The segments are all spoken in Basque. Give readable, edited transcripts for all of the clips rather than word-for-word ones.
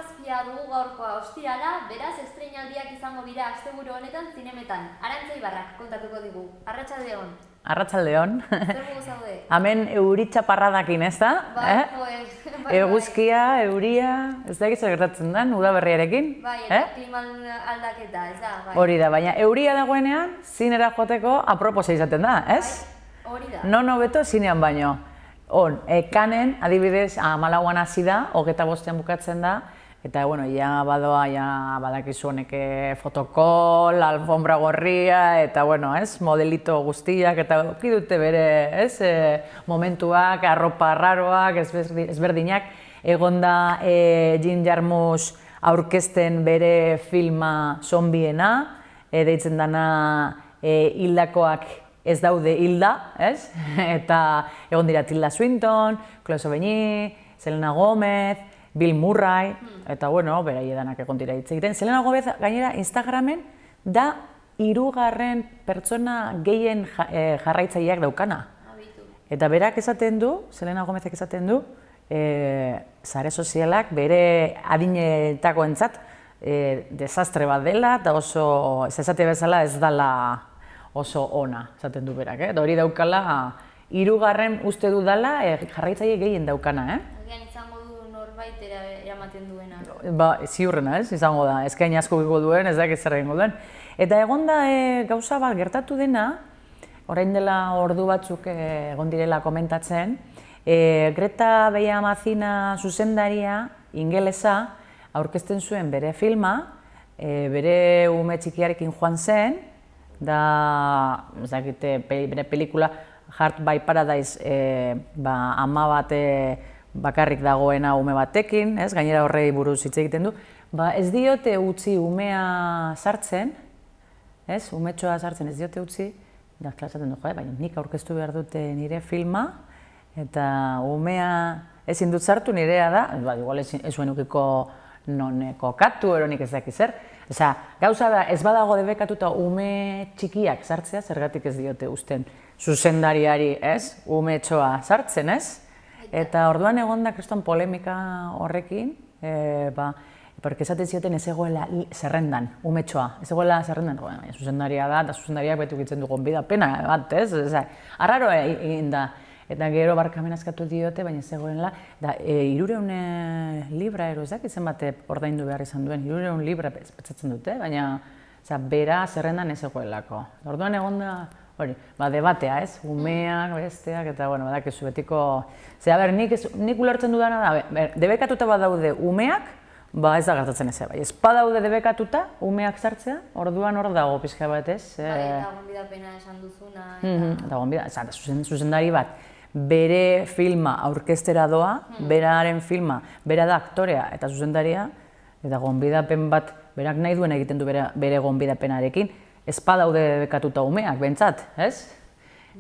17 dugu gaurkoa ostirala, beraz estreinaldiak izango dira asteburu honetan zinemetan. Arantza Ibarrak kontatuko digu. Arratsaldeon. Arratsaldeon. Zer modu zaude? Hemen euri txaparradakin, ez da? Eguzkia, euria, ez da egizu gertatzen den, udaberriarekin. Bai, eta kliman aldaketa, ez da? Hori da, baina euria dagoenean, zinera joateko aproposa izaten da, ez? Hori da. Non hobeto zinean baino. Kanen, adibidez, 14an hasi da, 25ean bukatzen da, eta, bueno, ja badoa, ja badakizu honek fotokol, alfombra gorria, eta, bueno, ez, modelito guztiak, eta uki dute bere, ez, momentuak, arropa raroak, ezberdinak, egon da Jim Jarmusch aurkezten bere filma zombiena, deitzen dana hildakoak ez daude hilda, ez? Eta egon dira Tilda Swinton, Chloe Sevigny, Selena Gomez, Bill Murray, eta bueno, beraiedanak egon dira hitz egiten. Selena Gomez gainera Instagramen da 3. pertsona gehien jarraitzaileak daukana. Eta berak esaten du, Selena Gomezek esaten du, sare sozialak bere adinetakoentzat desastre bat dela, eta oso, ez esate bezala ez dela oso ona, esaten du berak, eta hori daukala 3. uste du dela jarraitzaile gehien daukana, Agian izango du norbait eramaten duena. Ba, ziurrena, ez, izango da, eskain asko egingo duen, ez dakit zer egingo duen. Eta egon da gauza bat gertatu dena, orain dela ordu batzuk egon direla komentatzen, Greta Bellahamazina zuzendaria, ingelesa, aurkezten zuen bere filma, bere ume txikiarekin joan zen, da, ez dakite, bere pelikula Heart by Paradise ama bat bakarrik dagoena ume batekin, ez, gainera horrei buruz hitz egiten du, ba ez diote utzi umea sartzen, ez, umetxoa sartzen ez diote utzi, da, klasaten du, baina nik aurkeztu behar dute nire filma, eta umea ezin dut sartu nirea da, ba, igual ez zuen ukiko non kokatu, eronik ez dakiz zer. Osea, gauza da, ez badago debekatuta ume txikiak sartzea, zergatik ez diote uzten zuzendariari, ez, umetxoa sartzen, ez? Eta orduan egon da kriston polemika horrekin, porque esaten zioten ez egoela zerrendan, umetxoa, ez egoela zerrendan, zuzendaria da, eta zuzendariak beti ukitzen du gonbidapena bat, ez? Arraro egin da. Eta gero barkamen askatu diote, baina ez egoela, da 300 libra ero, ez dakit zenbat ordaindu behar izan duen, 300 libra petzatzen dute, baina bera zerrendan ez egoelako. Orduan egon da, hori, debatea, ez, umeak, besteak, eta, bueno, badakizu betiko... nik ulertzen dudana da, debekatuta badaude umeak, ez da gertatzen ez, bai, ez badaude debekatuta umeak sartzea, orduan hor dago pixka bat, ez? Eta gonbidapena esan duzuna, eta gonbidapena, zuzendari bat, bere filma aurkeztera doa, beraren filma, bera da aktorea eta zuzendaria, eta gonbidapen bat, berak nahi duen egiten du bere gonbidapenarekin, ez badaude debekatuta umeak, bentsat, ez?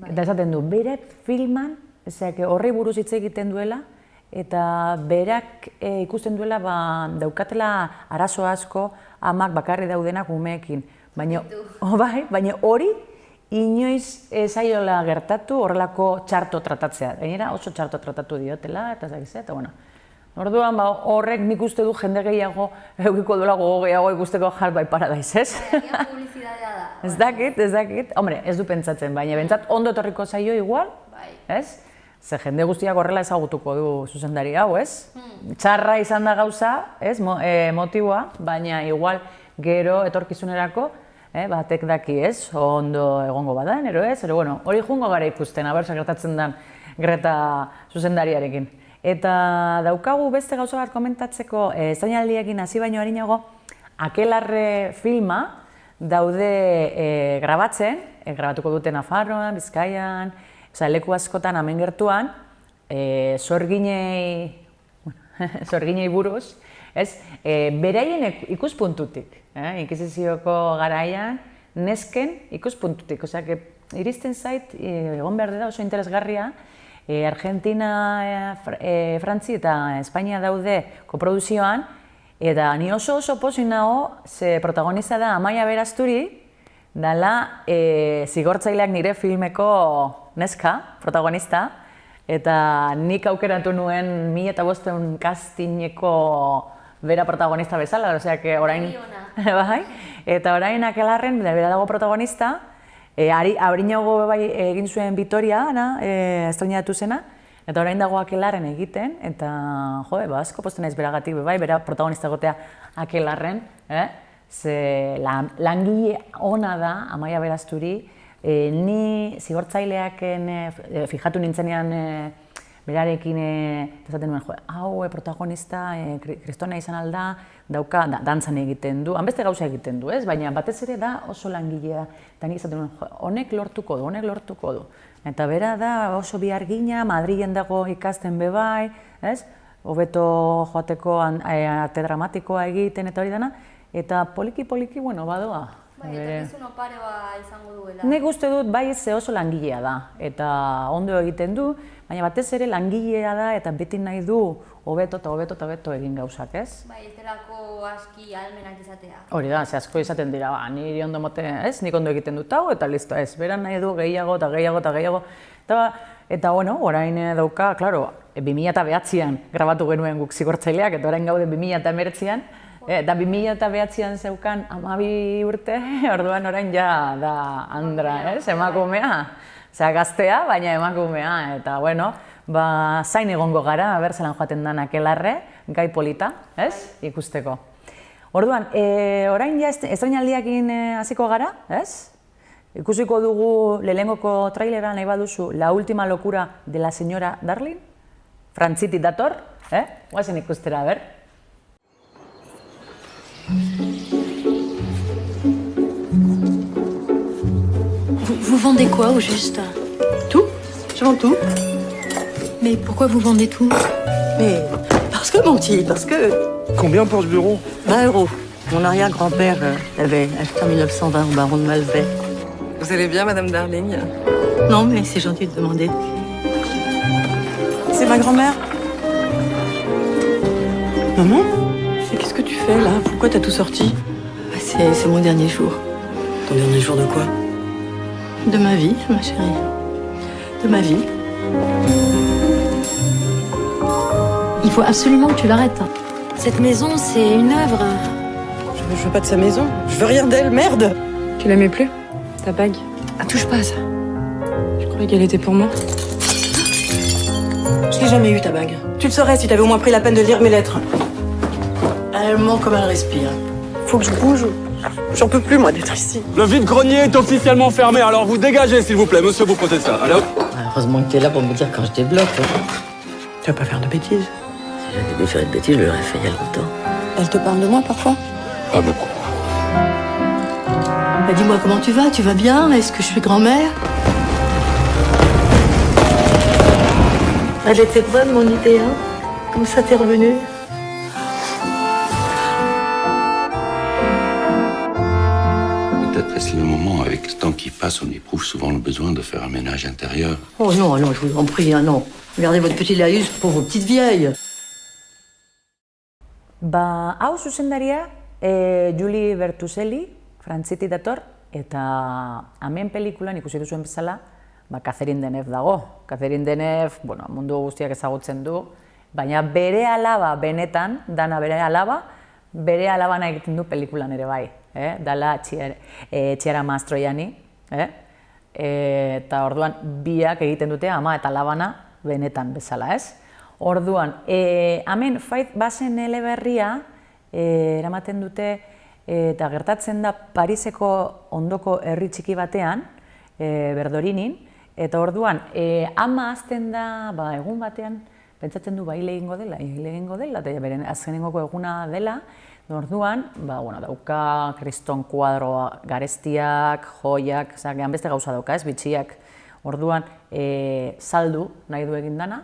Eta esaten du, bere filman, horri buruz hitz egiten duela, eta berak ikusten duela daukatela arazo asko amak bakarri daudenak umeekin. Baina hori inoiz zaiola gertatu horrelako txarto tratatzea. Gainera oso txarto tratatu diotela, eta eta bueno. Orduan horrek nik uste du jende gehiago eukiko duela gogo gehiago ikusteko Heart by Paradise, ez? Egia publizitatea da. Ez dakit. Hombre, ez du pentsatzen, baina bentsat ondo etorriko zaio igual, ez? Ze jende guztiak horrela ezagutuko du zuzendari hau, ez? Txarra izan da gauza, ez, motiboa, baina igual gero etorkizunerako, batek daki, ez, ondo egongo badan, ero ez, bueno, hori jungo gara ikusten, abertza gertatzen den Greta zuzendariarekin. Eta daukagu beste gauza bat komentatzeko, estrainaldiekin hasi baino harinago, Akelarre filma daude grabatzen, grabatuko dute Nafarroan, Bizkaian, leku askotan hemen gertuan, sorginei buruz, beraien ikuspuntutik, inkisizioko garaian, nesken ikuspuntutik. Iristen zait, egon behar da oso interesgarria, Argentina, Frantzi eta Espainia daude koproduzioan, eta ni oso pozik nago, ze protagonista da Amaia Berasturi, dela zigortzaileak nire filmeko neska, protagonista, eta nik aukeratu nuen 1500 castingeko bera protagonista bezala, osea, orain... Bai, eta orain Akelarren, bera dago protagonista, Abrinago bai egin zuen Vitoria, estrenatu zena, eta orain dago Akelarren egiten, eta jo, asko posten naiz beragatik, bai, bera protagonista egotea Akelarren, ze langile ona da, Amaia Berasturi, ni zigortzaileak fijatu nintzenean berarekin esaten nuen, hau protagonista kristona izan alda, dauka, dantzan egiten du, hanbeste gauza egiten du, ez? Baina batez ere da oso langilea, eta nik esaten nuen, honek lortuko du. Eta bera da oso bihargina, Madrilen dago ikasten bebai, ez? Hobeto joateko arte dramatikoa egiten eta hori dena, eta poliki, bueno, badoa. Bai, etorkizun oparoa izango duela. Nik uste dut bai ze oso langilea da, eta ondo egiten du, baina batez ere langilea da eta beti nahi du hobeto egin gauzak, ez? Bai, ez delako aski ahalmenak izatea. Hori da, ze asko izaten dira, niri ondo mote, ez? Nik ondo egiten dut hau eta listo, ez? Beran nahi du gehiago. Eta bueno, orain dauka, klaro, 2009an grabatu genuen guk zigortzaileak, eta orain gaude 2019an, eta 2009an zeukan 12 urte, orduan orain ja da Andra, ez? Emakumea. Osea, gaztea, baina emakumea, eta bueno, zain egongo gara, zelan joaten dan Akelarre, gai polita, ez? Ikusteko. Orduan, orain ja estreinaldiakin hasiko gara, ez? Ikusiko dugu lehenengoko trailera nahi baduzu La última locura de la señora Darling, Frantziti dator, guazen ikustera, ber? Vous vendez quoi au juste? Tout. Je vends tout. Mais pourquoi vous vendez tout? Mais parce que, mon petit, parce que... Combien pour ce bureau? 20 €. Mon arrière-grand-père l'avait acheté en 1920 au baron de Malbec. Vous allez bien, Madame Darling? Non, mais c'est gentil de demander. C'est ma grand-mère. Maman? Mais qu'est-ce que tu fais, là? Pourquoi t'as tout sorti? C'est mon dernier jour. Ton dernier jour de quoi? De ma vie, ma chérie. De ma vie. Il faut absolument que tu l'arrêtes. Cette maison, c'est une œuvre. Je veux pas de sa maison. Je veux rien d'elle, merde! Tu l'aimais plus? Ta bague? Ah, touche pas à ça. Je croyais qu'elle était pour moi. Je l'ai jamais eu, ta bague. Tu le saurais si t'avais au moins pris la peine de lire mes lettres. Elle ment comme elle respire. Faut que je bouge. J'en peux plus, moi, d'être ici. Le vide-grenier est officiellement fermé, alors vous dégagez, s'il vous plaît, monsieur, vous posez ça. Allez, hop. Heureusement que t'es là pour me dire quand je débloque. Tu vas pas faire de bêtises. Si j'avais dû faire une bêtise, je l'aurais fait il y a longtemps. Elle te parle de moi, parfois? Pas beaucoup. Bah, dis-moi comment tu vas? Tu vas bien? Est-ce que je suis grand-mère? Elle était bonne, mon idée, hein? Comme ça, t'es revenue. Peut-être est-ce le moment, avec le temps qui passe, on éprouve souvent le besoin de faire un ménage intérieur. Oh non, non, je vous en prie, hein, non. Regardez votre petit laïus pour vos petites vieilles. Hau zuzendaria, Julie Bertuselli, Frantziti dator, eta hemen pelikulan ikusi duzuen bezala, Catherine Deneuve dago. Catherine Deneuve, mundu guztiak ezagutzen du, baina bere alaba benetan, dana bere alabana egiten du pelikulan ere bai. Dala Txiara Mastroianni, eta orduan biak egiten dute ama eta alabana benetan bezala, ez? Orduan, hemen Faith Basen eleberria eramaten dute eta gertatzen da Pariseko ondoko herri txiki batean, Berdorinin, eta orduan, ama azten da egun batean, pentsatzen du hile egingo dela, eta beren azkenengoko eguna dela, orduan, dauka kriston kuadroa garestiak, joiak, beste gauza dauka, ez, bitxiak. Orduan, saldu nahi du egin dana,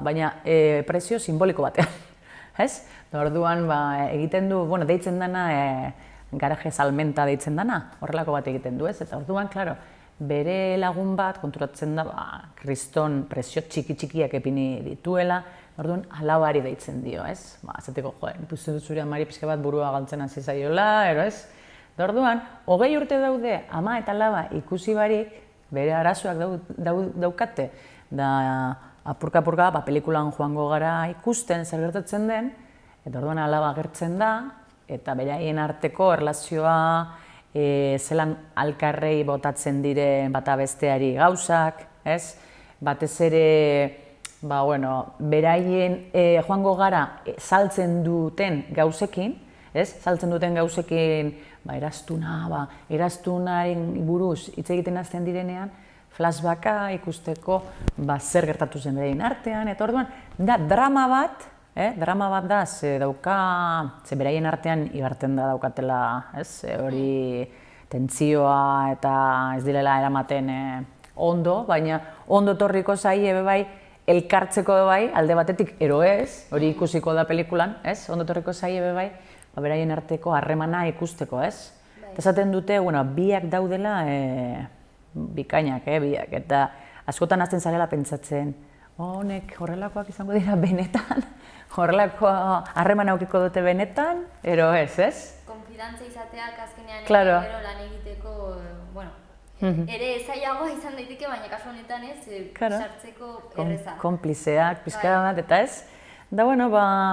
baina prezio simboliko batean, ez? Orduan, egiten du, deitzen dana, garaje salmenta deitzen dana, horrelako bat egiten du, ez? Eta orduan, klaro, bere lagun bat konturatzen da, kriston prezio txiki-txikiak epini dituela, orduan, alabari deitzen dio, ez? Azateko, ikusten dut zure amari pixka bat burua galtzen hasi zaiola, ez? Orduan, 20 urte daude ama eta alaba ikusi barik, bere arazoak daukate, da apurka-apurka pelikulan joango gara ikusten zer gertatzen den, Eta orduan alaba agertzen da, eta beraien arteko erlazioa, zelan alkarrei botatzen diren bata besteari gauzak, ez? Batez ere, beraien joango gara saltzen duten gauzekin, ez? Saltzen duten gauzekin, eraztunaren buruz hitz egiten hasten direnean, flashbacka ikusteko zer gertatu zen beraien artean, eta orduan, da drama bat da, ze beraien artean igarten da daukatela, ez? Hori tentzioa eta ez direla eramaten ondo, baina ondo torriko zaie bai, elkartzeko bai, alde batetik ero ez, hori ikusiko da pelikulan, ez? Ondo torriko zaie bai, beraien arteko harremana ikusteko, ez? Eta esaten dute, biak daudela bikainak, biak, eta askotan hasten zarela pentsatzen, honek horrelakoak izango dira benetan, horrelako harreman aukiko dute benetan, ero ez, ez? Konfidantza izateak azkenean Claro. gero lan egiteko, ere ezaiagoa izan daiteke, baina kasu honetan ez, sartzeko erreza. Konplizeak, pizkara bat, eta ez? Da,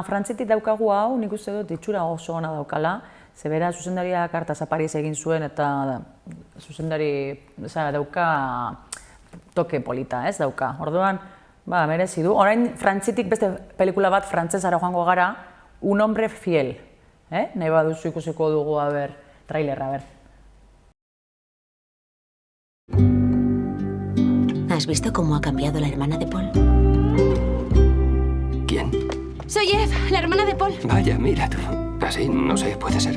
Frantzitik daukagu hau, nik uste dut itxura oso ona daukala, ze bera zuzendariak hartaz Paris egin zuen, eta zuzendari dauka toke polita, ez dauka. Orduan, merezi du. Orain Frantzitik beste pelikula bat frantsesara joango gara, Un hombre fiel. Nahi baduzu ikusiko dugu, trailerra, ¿Has visto cómo ha cambiado la hermana de Paul? ¿Quién? Soy Eve, la hermana de Paul. Vaya, mira tú. Así, no sé, puede ser.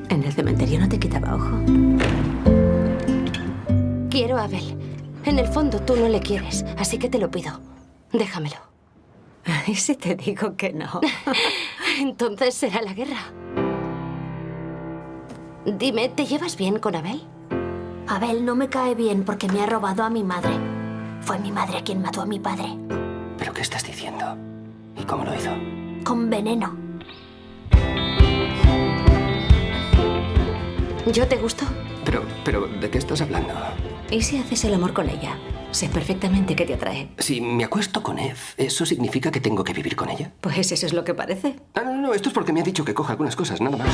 En el cementerio no te quitaba ojo. Quiero a Abel. En el fondo tú no le quieres, así que te lo pido. Déjamelo. ¿Y si te digo que no? Entonces será la guerra. Dime, ¿te llevas bien con Abel? Abel no me cae bien porque me ha robado a mi madre. Fue mi madre quien mató a mi padre. ¿Pero qué estás diciendo? ¿Y cómo lo hizo? Con veneno. ¿Yo te gusto? Pero, ¿de qué estás hablando? ¿Y si haces el amor con ella? Sé perfectamente que te atrae. Si me acuesto con Eve, ¿eso significa que tengo que vivir con ella? Pues eso es lo que parece. No, esto es porque me ha dicho que coja algunas cosas, nada más.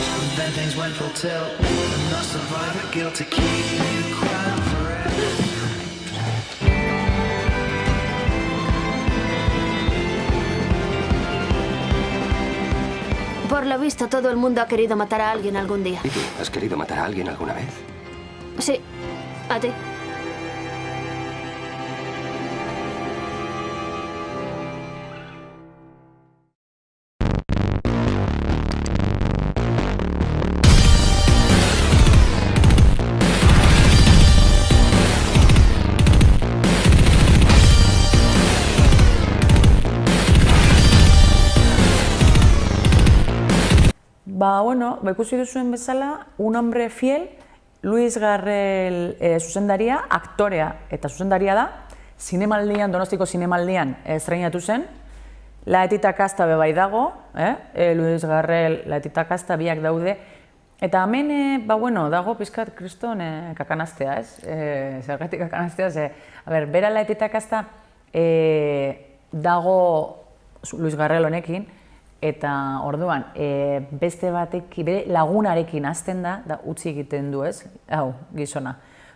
Por lo visto, todo el mundo ha querido matar a alguien algún día. ¿Y tú? ¿Has querido matar a alguien alguna vez? Sí, a ti. Ikusi duzuen bezala, Un hombre fiel, Luis Garrel zuzendaria, aktorea eta zuzendaria da, Donostiko zinemaldian estreinatu zen, Laetita Kasta bebai dago, Luis Garrel, Laetita Kasta biak daude, eta hemen, dago pizkat kriston kakanaztea, ez? Zergatik kakanaztea, bera Laetita Kasta dago Luis Garrel honekin, eta orduan, beste batekin, bere lagunarekin hasten da utzi egiten du, ez? Hau, gizona.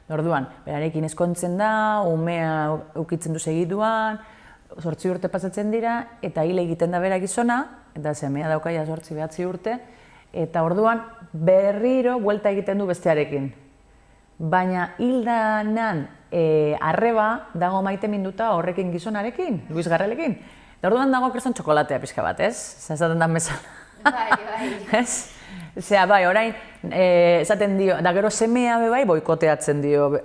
Orduan, berarekin ezkontzen da, umea ukitzen du segituan, 8 urte pasatzen dira, eta hil egiten da bera gizona, eta semea daukaia 8-9 urte, eta orduan, berriro buelta egiten du bestearekin. Baina hildanan arreba dago maite minduta horrekin gizonarekin, Luis Garrelekin. Eta orduan dago kriston txokolatea pixka bat, ez? Zaten da bezala. Bai. Ez? Orain, esaten dio, da gero semea boikoteatzen dio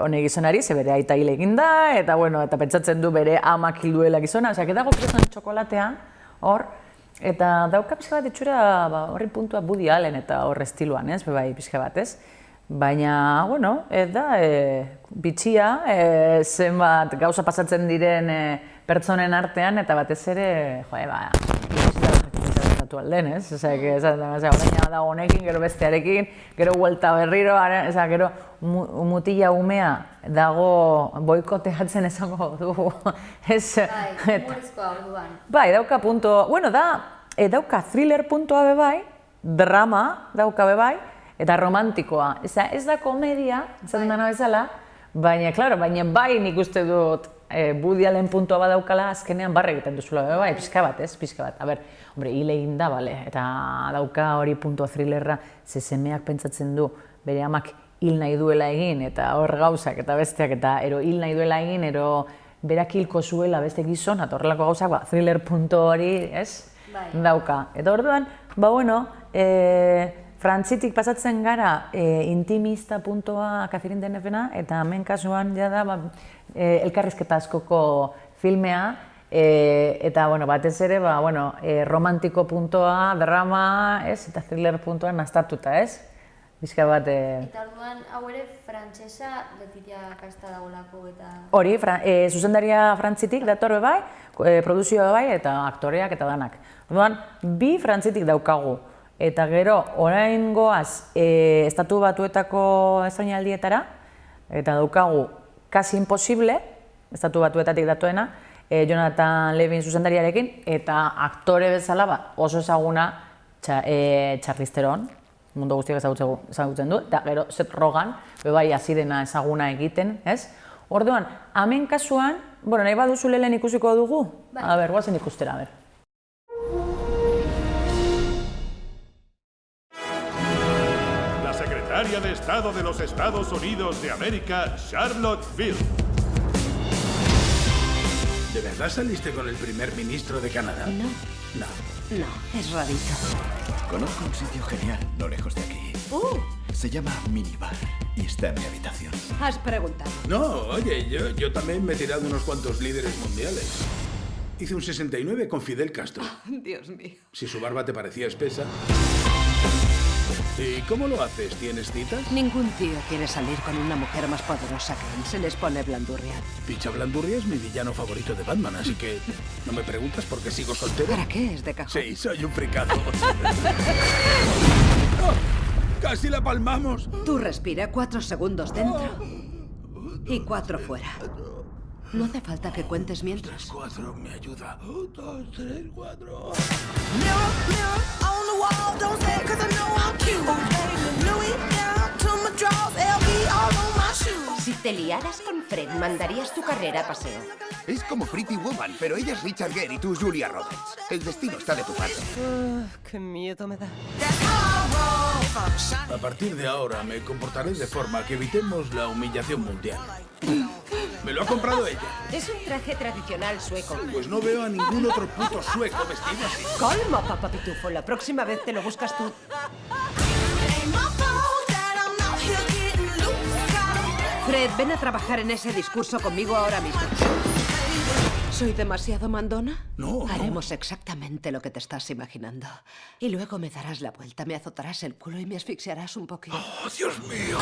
hone gizonari, ze bere aita hil egin da, eta pentsatzen du bere amak hil duela gizona, dago kriston txokolatea hor, eta dauka pixka bat itxura horri puntua Woody Allen eta hor estiloan, ez? Pixka bat, ez? Baina, ez da, bitxia, zenbat gauza pasatzen diren pertsonen artean, eta batez ere, ikusita alden, ez? Orain dago honekin, gero bestearekin, gero huelta berriro, gero mutila umea dago boikoteatzen esango dugu. Bai, humorizkoa orduan. Bai, dauka punto, da, dauka thriller puntua bebai, drama dauka bebai, eta romantikoa. Ez da komedia, esaten dena bezala, baina, klaro, bai nik uste dut Woody Allen puntua badaukala, azkenean barre egiten duzula bebai, pixka bat, ez? Pixka bat. A ber, hombre, hile egin da, bale, eta dauka hori puntua thrillerra, ze semeak pentsatzen du, bere amak hil nahi duela egin, eta hor gauzak, eta besteak, eta ero hil nahi duela egin, ero berak hilko zuela beste gizon, eta horrelako gauzak, thriller puntu hori, ez? Dauka. Eta orduan, Frantzitik pasatzen gara intimista puntua Catherine Deneuve-na, eta hemen kasuan jada elkarrizketa askoko filmea, eta batez ere romantiko puntua, drama, eta thriller puntua naztartuta, ez? Bizka bat... Eta orduan, hau ere, frantsesa Letitia Kasta dagolako eta... Hori, zuzendaria frantzitik dator bebai, produzioa bebai eta aktoreak eta danak. Orduan, bi frantzitik daukagu. Eta gero, orain goaz, estatu batuetako estrainaldietara, eta daukagu Casi Imposible, estatu batuetatik datuena, Jonathan Levin zuzendariarekin, eta aktore bezala oso ezaguna Charlize Theron, mundu guztiak ezagutzen du, eta gero Seth Rogen, bebai azirena ezaguna egiten, ez? Orduan, hemen kasuan, nahi baduzu lehen ikusiko dugu? A ber, guazen ikustera, a ber. Secretaria de Estado de los Estados Unidos de América, Charlotte Field. ¿De verdad saliste con el primer ministro de Canadá? No, es rarito. Conozco un sitio genial, no lejos de aquí. Se llama Minibar y está en mi habitación. Has preguntado. No, oye, yo también me he tirado unos cuantos líderes mundiales. Hice un 69 con Fidel Castro. Dios mío. Si su barba te parecía espesa... ¿Y cómo lo haces? ¿Tienes citas? Ningún tío quiere salir con una mujer más poderosa que él. Se les pone blandurria. Picha Blandurria es mi villano favorito de Batman, así que no me preguntas por qué sigo soltero. ¿Para qué? Es de cajón. Sí, soy un fricazo. ¡Oh! ¡Casi la palmamos! Tú respira 4 segundos dentro y 4 fuera. No hace falta que cuentes mientras. 4, me ayuda. 1, 2, 3, 4... Si te liaras con Fred, mandarías tu carrera a paseo. Es como Pretty Woman, pero ella es Richard Gere y tú Julia Roberts. El destino está de tu parte. ¡Qué miedo me da! A partir de ahora me comportaré de forma que evitemos la humillación mundial. Me lo ha comprado ella. Es un traje tradicional sueco. Pues no veo a ningún otro puto sueco vestido así. Calma, papá pitufo. La próxima vez te lo buscas tú. Fred, ven a trabajar en ese discurso conmigo ahora mismo. ¿Soy demasiado mandona? No. Haremos exactamente lo que te estás imaginando. Y luego me darás la vuelta, me azotarás el culo y me asfixiarás un poquito. ¡Oh, Dios mío!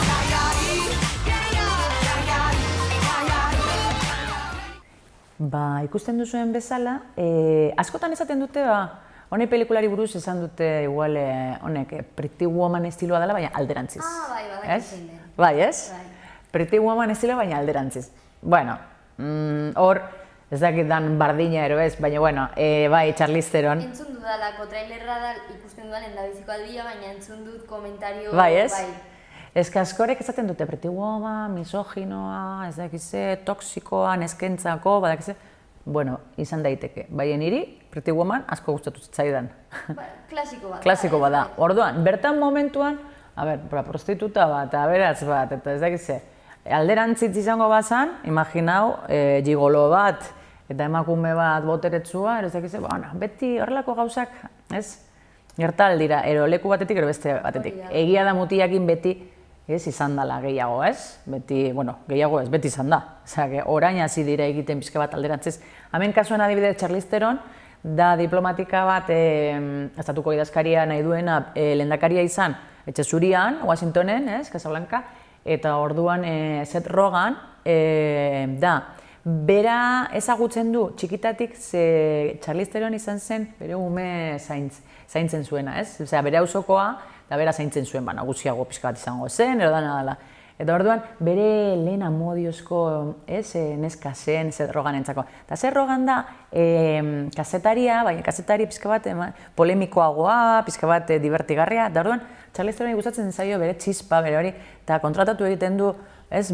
Ikusten duzuen bezala, askotan esaten dute, honek pelikulari buruz esan dute igual honek Pretty Woman estiloa dela, baina alderantziz. Bai, badak zein den. Bai, ez? Pretty Woman estiloa, baina alderantziz. Bueno, hor, ez dakit dan bardina ero ez, baina, bai, Charlize Theron. Entzun dudalako trailerra da ikusten dudan endabiziko aldia, baina entzun dut komentario... Bai, ez? Ez que askorek esaten dute Pretty Woman, misoginoa, ez dakize, toksikoa, neskentzako, badakize... Bueno, izan daiteke. Baina niri, Pretty Woman asko gustatu zitzaidan. Klasiko bada. Klasiko bada. Orduan, bertan momentuan, prostituta bat, aberats bat, eta ez dakize, alderantzitz izango bazan, imaginau, gigolo bat, eta emakume bat boteretsua, ez dakize, beti horrelako gauzak, ez? Gertaldira, ero leku batetik, ero beste batetik. Egia da mutiakin beti, ez izan dela gehiago, ez? Beti, gehiago ez, beti izan da. Osea, orain hasi dira egiten pixka bat alderantziz. Hemen kasuan adibidez Charlize Theron, da diplomatika bat, estatuko idazkaria nahi duena lehendakaria izan, etxe zurian, Washingtonen, ez, Casablanca, eta orduan Seth Rogen, da, bera ezagutzen du txikitatik ze Charlize Theron izan zen bere ume zaintzen zuena, ez? Osea, bere auzokoa, da bera zaintzen zuen, nagusiago pixka bat izango zen, ero dana dela. Eta orduan, bere lehen amodiozko, neska zen, Seth Rogenentzako. Eta Seth Rogen da, kazetaria, baina kazetari pixka bat polemikoagoa, pixka bat divertigarria, eta orduan, Charlize Theronei gustatzen zaio bere txispa, bere hori, eta kontratatu egiten du,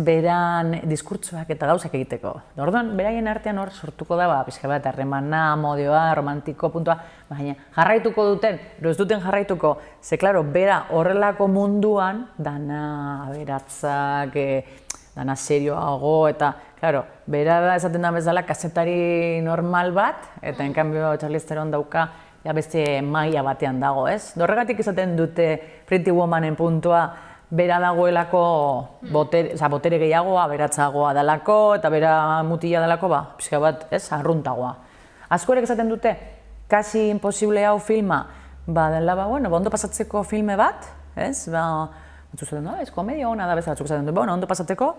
beran diskurtsoak eta gauzak egiteko. Orduan, beraien artean hor sortuko da, pixka bat, harremana, modioa, romantiko puntua, baina jarraituko duten, ero ez duten jarraituko, ze, klaro, bera horrelako munduan, dana aberatzak, dana serioago, eta, klaro, bera da esaten da bezala kazetari normal bat, eta enkanbio Charlize Theron dauka, beste maila batean dago, ez? Horregatik esaten dute Pretty Womanen puntua, bera dagoelako botere gehiagoa, aberatzagoa dalako, eta bera mutila dalako, pixka bat, arruntagoa. Askorik esaten dute, kasi imposible hau filma, dela, ondo pasatzeko filme bat, batzuk zaten, komedia hona da bezala, batzuk zaten du, ondo pasatzeko,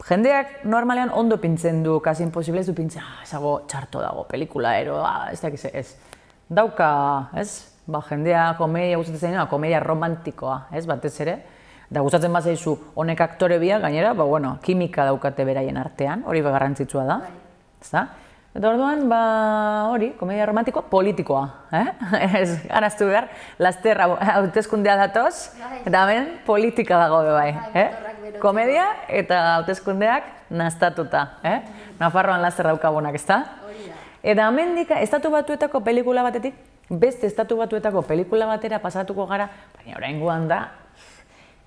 jendeak normalean ondo pintzen du, kasi imposible ez du pintzen, ezago txarto dago, pelikula, ez dakiz ez. Dauka, jendea komedia gustatzen zainoa, komedia romantikoa, batez ere. Da gustatzen bazaizu honek aktore biak, gainera, kimika daukate beraien artean, hori garrantzitsua da. Eta orduan, hori, komedia romantiko politikoa. Ez garaztu behar, laster hauteskundea datoz, eta hemen politika dago bai. Komedia eta hauteskundeak naztatuta. Nafarroan laster daukagunak, ez da? Eta hemendik, estatu batuetako pelikula batetik, beste estatu batuetako pelikula batera pasatuko gara, baina oraingoan da,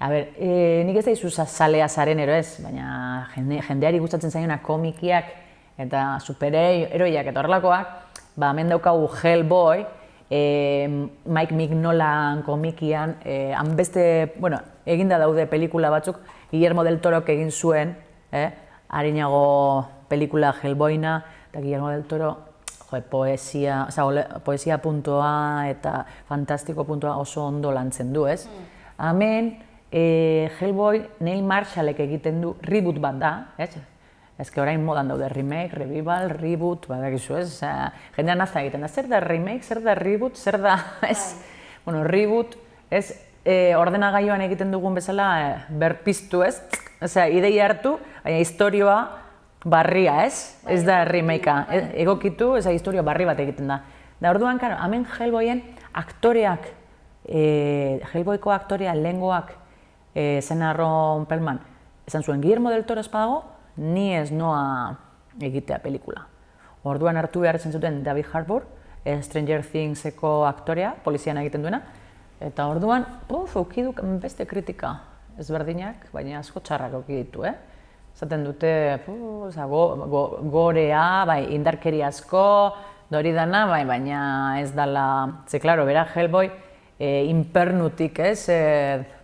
nik ez daizu zalea zaren ez, baina jendeari gustatzen zaionak komikiak eta superheroiak eta horrelakoak, hemen daukagu Hellboy, Mike Mignolan komikian, han beste, eginda daude pelikula batzuk, Guillermo del Torok egin zuen, harinago pelikula Hellboyna, eta Guillermo del Toro poesia puntua eta fantastiko puntua oso ondo lantzen du, ez? Hemen, Hellboy Neil Marshallek egiten du reboot bat da, ez? Ez orain modan daude remake, revival, reboot, badakizu, ez? Jendean nazta egiten da, zer da remake, zer da reboot, zer da, ez? Bueno, reboot, ez? Ordenagailuan egiten dugun bezala berpiztu, ez? Ideia hartu, baina historioa barria, ez? Ez da remakea, egokitu, ez da historia barri bat egiten da. Da orduan, hemen Hellboyen aktoreak, Hellboyko aktorea lehengoak, Zena Ron Perlman, esan zuen Guillermo del Toro espadago, ni ez noa egitea pelikula. Orduan hartu behar esan zuten David Harbour, Stranger Thingseko aktorea, polizian egiten duena, eta orduan, eukiduk beste kritika ezberdinak, baina asko txarrak eukiditu, Zaten dute, gorea, indarkeri asko, dori dana, baina ez dala, ze, klaro, bera Hellboy, inpernutik,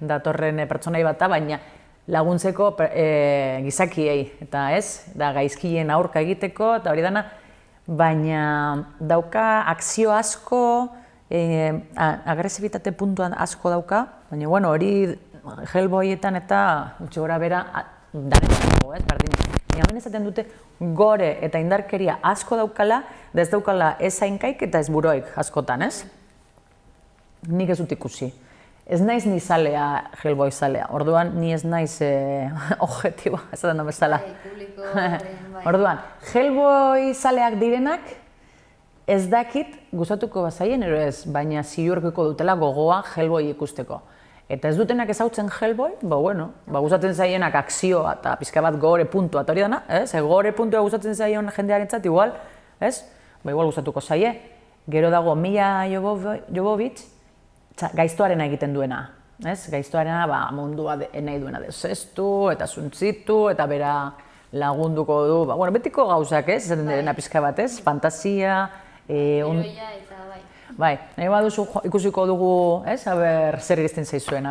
datorren pertsonai bata, baina laguntzeko gizakiei, eta da gaizkien aurka egiteko, eta hori dana, baina dauka akzio asko, agresibitate puntuan asko dauka, baina, hori Hellboyetan eta utxe gora bera, dago, berdin. Hemen esaten dute gore eta indarkeria asko daukala, da ez daukala ez hainkaik eta ez buroik askotan, ez? Nik ez dut ikusi. Ez naiz ni zalea, Hellboy zalea. Orduan, ni ez naiz objektiboa, esaten da bezala. Orduan, Hellboy zaleak direnak, ez dakit gustatuko bazaien, ero ez, baina ziurkiko dutela gogoa Hellboy ikusteko. Eta ez dutenak ezautzen Hellboy, gustatzen zaienak akzioa eta pizka bat gore puntua eta hori dana, gore puntua gustatzen zaion jendearentzat igual, igual gustatuko zaie. Gero dago Mila Jovovich, gaiztoarena egiten duena, gaiztoarena mundua nahi duena desestu eta zuntzitu eta bera lagunduko du, betiko gauzak, esaten direna pizka bat, fantasia, heroia eta bai, nahi baduzu ikusiko dugu, zer iristen zaizuen,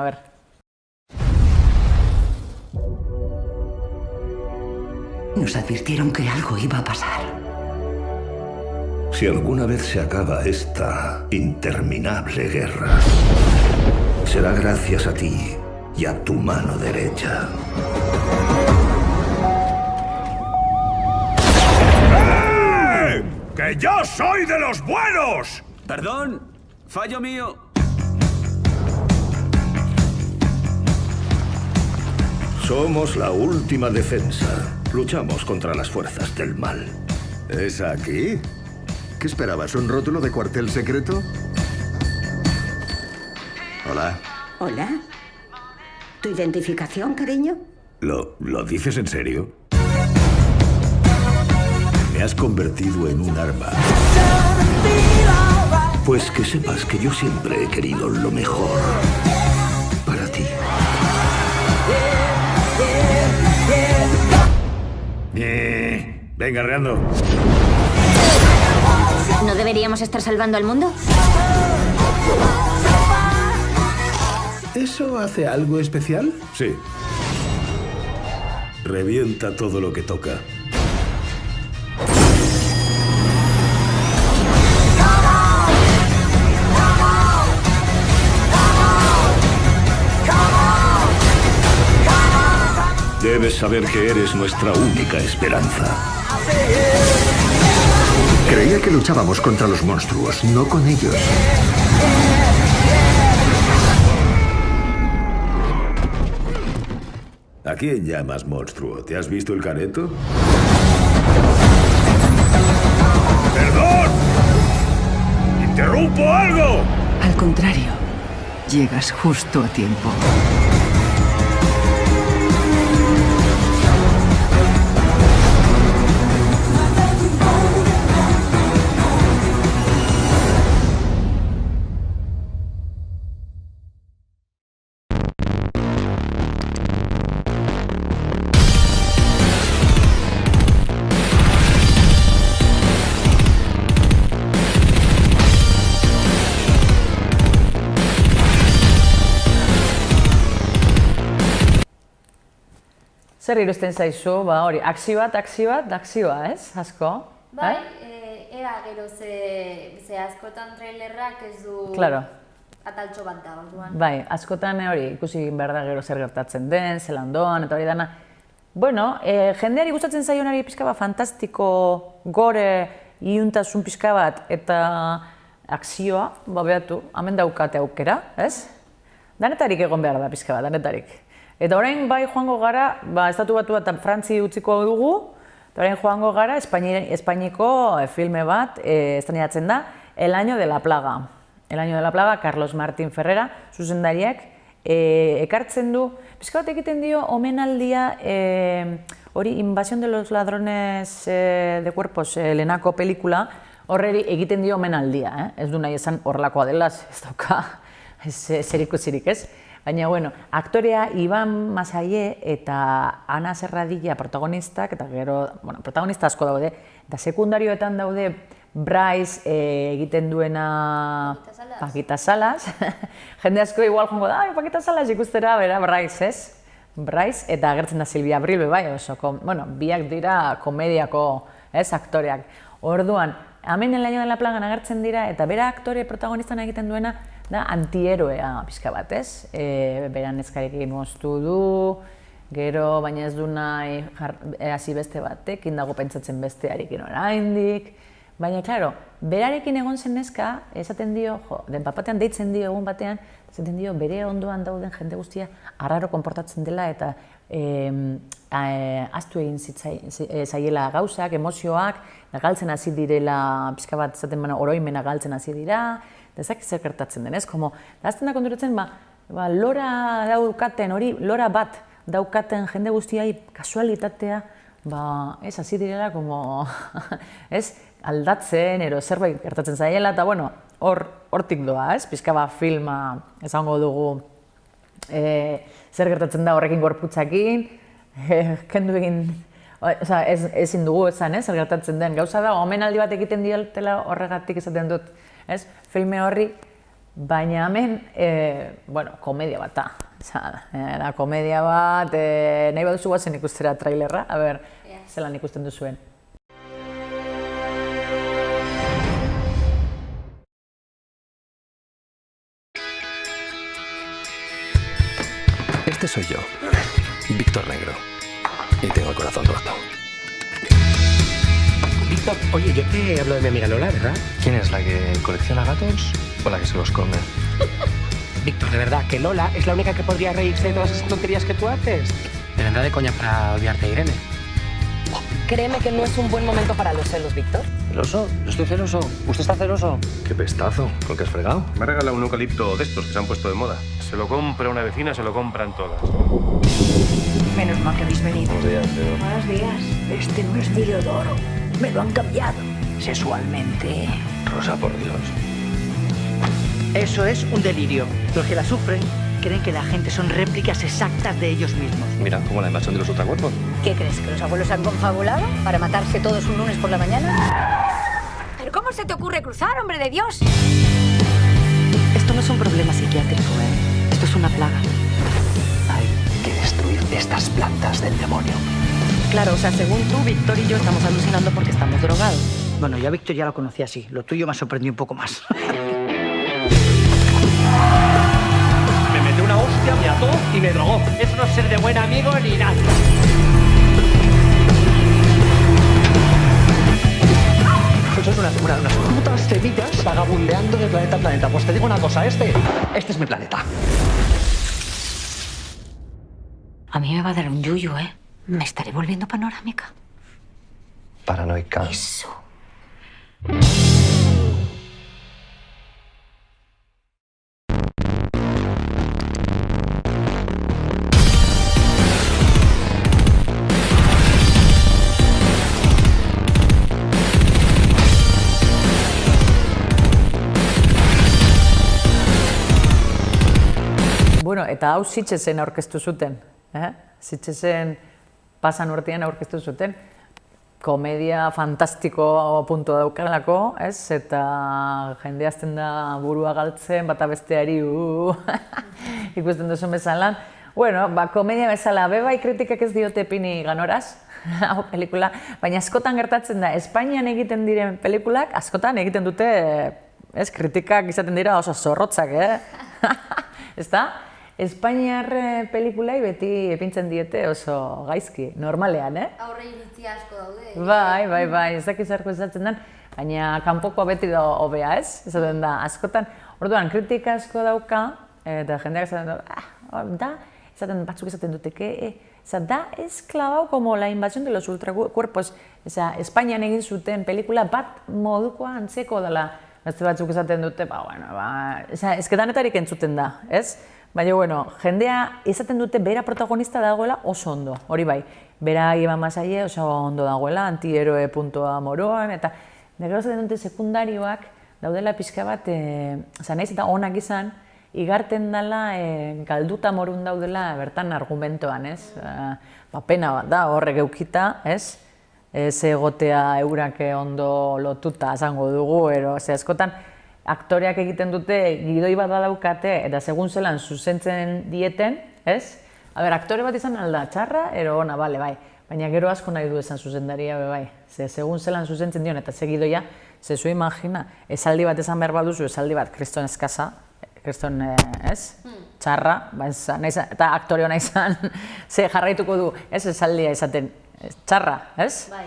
Nos advirtieron que algo iba a pasar. Si alguna vez se acaba esta interminable guerra, será gracias a ti y a tu mano derecha. ¡Eh! ¡Que yo soy de los buenos! Perdón, fallo mío. Somos la última defensa. Luchamos contra las fuerzas del mal. ¿Es aquí? ¿Qué esperabas? ¿Un rótulo de cuartel secreto? Hola. Hola. ¿Tu identificación, cariño? ¿Lo dices en serio? Me has convertido en un arma. Pues que sepas que yo siempre he querido lo mejor para ti. Venga, Reando. ¿No deberíamos estar salvando al mundo? ¿Eso hace algo especial? Sí. Revienta todo lo que toca. Debes saber que eres nuestra única esperanza. Creía que luchábamos contra los monstruos, no con ellos. ¿A quién llamas monstruo? ¿Te has visto el careto? ¡Perdón! ¡Interrumpo algo! Al contrario, llegas justo a tiempo. Zer irusten zaizu, hori, akzioa, ez, asko? Bai, ea gero ze askotan trailerrak ez du Claro. ataltxo bat da, orduan. Bai, askotan hori ikusi behar da gero zer gertatzen den, zelan doan, eta hori dana. Bueno, jendeari gustatzen zaionari pixka bat fantastiko, gore, iuntasun pixka bat, eta akzioa, behatu, hemen daukate aukera, ez? Danetarik egon behar da pixka bat, danetarik. Eta orain bai joango gara, Estatu Batua eta Frantzi utziko dugu, eta orain joango gara Espainiko filme bat, estrenatzen da, El año de la plaga. El año de la plaga, Carlos Martín Ferrera, zuzendariak, ekartzen du, pixka bat egiten dio omenaldia, hori Invasión de los ladrones de cuerpos, lehenako pelikula, horreri egiten dio omenaldia, ez du nahi esan horrelakoa dela, ez dauka, zer ikusirik ez. Baina, bueno, aktorea Iban Masaie eta Ana Serradilla protagonistak, eta gero, bueno, protagonista asko daude, eta sekundarioetan daude Bryce egiten duena Paquita Salas. Jende asko igual jongo da, Paquita Salas ikustera, bera, Bryce, ez? Bryce, eta agertzen da Silvia Abril, bai, oso, bueno, biak dira komediako, ez, aktoreak. Orduan, hemen El año de la plagan agertzen dira, eta bera aktore protagonistan egiten duena, da antieroea pixka bat, ez? Beran neskarekin moztu du, gero baina ez du nahi hasi beste batekin, dago pentsatzen bestearekin oraindik. Baina, klaro, berarekin egon zen neska, esaten dio, den papatean deitzen dio egun batean, esaten dio bere ondoan dauden jende guztia arraro konportatzen dela eta ahaztu egin zaiela gauzak, emozioak, galtzen hasi direla, pixka bat esaten oroimena galtzen hasi dira, ezak zer gertatzen den, ez? Azten da konturatzen, lora daukaten, hori, lora bat daukaten jende guztiai kasualitatea, ez, hasi direla, ez, aldatzen, ero zerbait gertatzen zaiela, eta, bueno, hortik doa, ez? Pixka bat filma esango dugu zer gertatzen da horrekin gorputzakin, kendu egin, ezin dugu esan, ez, zer gertatzen den. Gauza da, omenaldi bat egiten diotela horregatik esaten dut, ez, filme horri, baina hemen, bueno, komedia bat da. Da, komedia bat, nahi baduzu guazen ikustera trailerra, a ber, zelan ikusten duzuen. Este soy yo, Víctor Negro, y tengo el corazón roto. Víctor, oye, yo te hablo de mi amiga Lola, ¿verdad? ¿Quién es, la que colecciona gatos o la que se los come? Víctor, de verdad, que Lola es la única que podría reírse de todas esas tonterías que tú haces. Te vendrá de coña para odiarte, Irene. Créeme que no es un buen momento para los celos, Víctor. ¿Celoso? Yo estoy celoso. ¿Usted está celoso? Qué pestazo, ¿con qué has fregado? Me ha regalado un eucalipto de estos que se han puesto de moda. Se lo compra una vecina, se lo compran todas. Menos mal que habéis venido. Buenos días, Leo. Buenos días. Este no es Diodoro. Me lo han cambiado. Sexualmente. Rosa, por Dios. Eso es un delirio. Los que la sufren creen que la gente son réplicas exactas de ellos mismos. Mira, como la invasión de los ultracuerpos. ¿Qué crees? ¿Que los abuelos han confabulado para matarse todos un lunes por la mañana? ¿Pero cómo se te ocurre cruzar, hombre de Dios? Esto no es un problema psiquiátrico, ¿eh? Esto es una plaga. Hay que destruir estas plantas del demonio. Claro, o sea, según tú, Víctor y yo estamos alucinando porque estamos drogados. Bueno, yo a Víctor ya lo conocía así. Lo tuyo me ha sorprendido un poco más. Me metió una hostia, me ató y me drogó. Eso no es ser de buen amigo ni nada. Sois unas putas semillas vagabundeando de planeta a planeta. Pues te digo una cosa, este es mi planeta. A mí me va a dar un yuyu, ¿eh? Me estaré volviendo panorámica. Paranoica. Eso. Bueno, eta hau Sitgesen aurkeztu zuten. Sitgesen pasan urtean aurkeztu zuten. Komedia fantastiko puntu daukalako, ez? Eta jende azten da burua galtzen, bata besteari ikusten duzun bezalan. Bueno, komedia bezala, bebai kritikak ez diote pini ganoraz, hau pelikula, baina askotan gertatzen da, Espainian egiten diren pelikulak, askotan egiten dute, ez, kritikak izaten dira oso zorrotzak, ezta? Espainiar pelikulai beti epintzen diete oso gaizki, normalean, Aurre iritzi asko daude. Bai, ez dakit zerko esaten den, baina kanpokoa beti da hobea, ez? Esaten da, askotan, orduan, kritika asko dauka, eta jendeak esaten batzuk esaten dute, da esklabau como la invasión de los ultracuerpos, Espainian egin zuten pelikula bat modukoa antzeko dela, beste batzuk esaten dute, esketanetarik entzuten da, ez? Baina, bueno, jendea izaten dute bera protagonista dagoela oso ondo, hori bai. Bera iba masaie oso ondo dagoela, antieroe puntua moroan, eta gero zaten dute sekundarioak daudela pixka bat, naiz eta onak izan, igarten dela galduta morun daudela bertan argumentoan, ez? Pena bat da, horrek eukita, ez? Ez egotea eurak ondo lotuta esango dugu, askotan, aktoreak egiten dute gidoi bat badaukate eta segun zelan zuzentzen dieten, ez? Aktore bat izan alda txarra, ona, bale, bai. Baina gero asko nahi du esan zuzendaria, bai. Segun zelan zuzentzen dion eta segidoia, zu imagina, esaldi bat esan behar baduzu, esaldi bat kriston eskasa, kriston, ez? Txarra, eta aktore hona izan, jarraituko du, ez esaldia izaten, txarra, ez? Bai.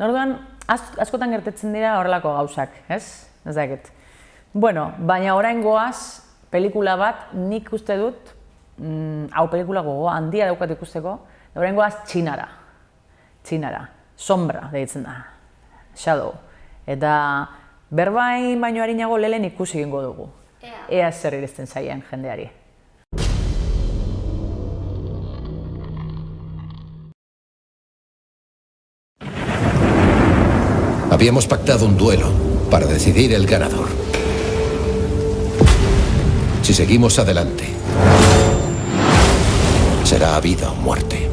Orduan, askotan gertetzen dira horrelako gauzak, ez? Ez dakit. Bueno, baina oraingoaz, pelikula bat, nik uste dut, hau pelikula gogoa handia daukat ikusteko, oraingoaz Txinara. Sombra deitzen da. Shadow. Eta berbain baino harinago lehen ikusi egingo dugu. Ea zer iristen zaien jendeari. Habíamos pactado un duelo para decidir el ganador. Si seguimos adelante, será vida o muerte.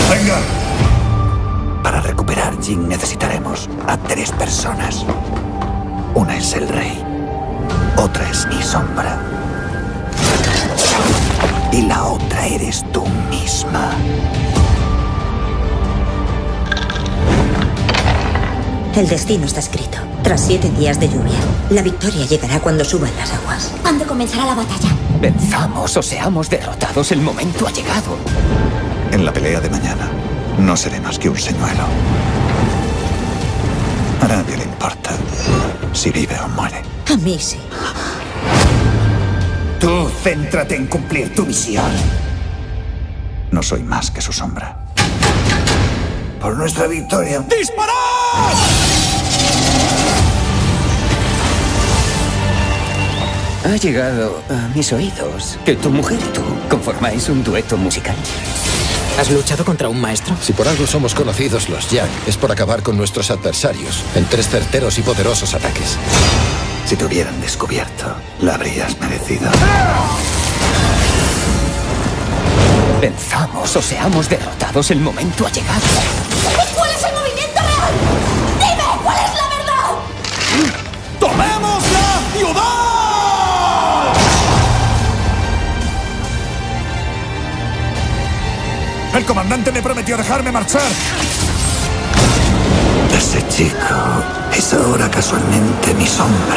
¡Venga! Para recuperar Jin necesitaremos a 3 personas. Una es el rey, otra es mi sombra y la otra eres tú misma. El destino está escrito. Tras 7 días de lluvia, la victoria llegará cuando suban las aguas. ¿Cuándo comenzará la batalla? Venzamos o seamos derrotados, el momento ha llegado. En la pelea de mañana, no seré más que un señuelo. A nadie le importa si vive o muere. A mí sí. Tú céntrate en cumplir tu misión. No soy más que su sombra. Por nuestra victoria. ¡Disparad! Ha llegado a mis oídos que tu mujer y tú conformáis un dueto musical. ¿Has luchado contra un maestro? Si por algo somos conocidos los Yang, es por acabar con nuestros adversarios en 3 certeros y poderosos ataques. Si te hubieran descubierto, la habrías merecido. Venzamos o seamos derrotados, el momento ha llegado. ¿Y cuál es el movimiento real? ¡Dime cuál es la verdad! ¡Tomemos la ciudad! El comandante me prometió dejarme marchar. Ese chico es ahora casualmente mi sombra.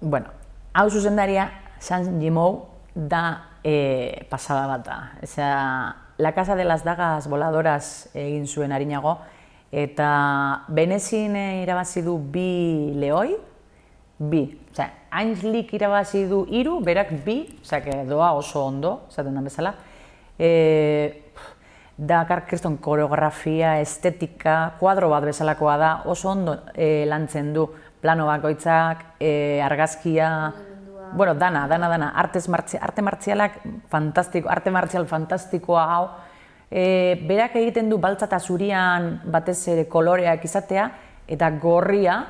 Bueno, hau zuzendaria Zhang Yimou da pasada bat da. La Casa de las Dagas Voladoras egin zuen arinago, eta Benezin irabazi du 2 Leoi, 2. Osea, Ainslik irabazi du 3, berak 2, osea, doa oso ondo, esaten den bezala. Dakar kriston koreografia, estetika, kuadro bat bezalakoa da, oso ondo lantzen du plano bakoitzak, argazkia, bueno, dana, arte martzialak fantastiko, arte martzial fantastikoa hau. Berak egiten du baltza eta zurian batez ere koloreak izatea, eta gorria,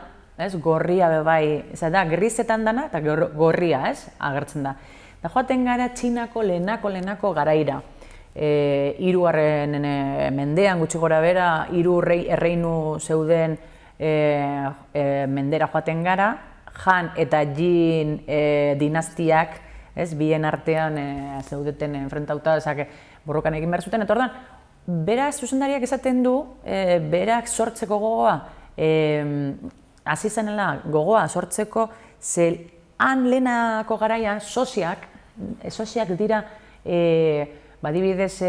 gorria bebai, da, grisetan dana, eta gorria, agertzen da. Da joaten gara Txinako lehenako garaira. 3. mendean gutxi gora bera, 3 erreinu zeuden mendera joaten gara, Han eta Jin dinastiak, bien artean zeudeten enfrentauta, borrokan egin behar zuten, eta ordan, berak zuzendariak esaten du, berak sortzeko gogoa, hasi zenela gogoa sortzeko, ze han lehenako garaian soziak dira, badibidez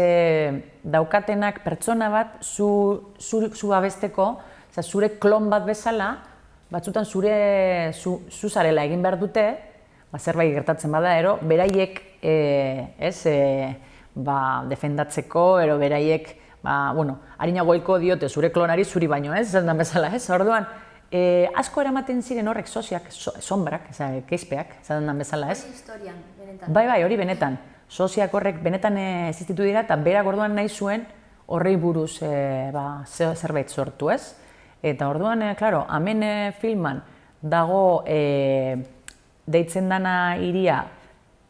daukatenak pertsona bat zu abesteko, zure klon bat bezala, batzutan zu zarela egin behar dute, zerbait gertatzen bada, beraiek defendatzeko, beraiek, harinagoiko diote zure klonari zuri baino, zendan bezala, orduan, asko eramaten ziren horrek soziak, sombrak, keizpeak, zendan bezala, Hori historian, benetan. Bai, hori benetan. Soziak horrek benetan existitu dira, eta berak orduan nahi zuen horrei buruz zerbait sortu, ez? Eta orduan, klaro, hemen filman dago deitzen dana hiria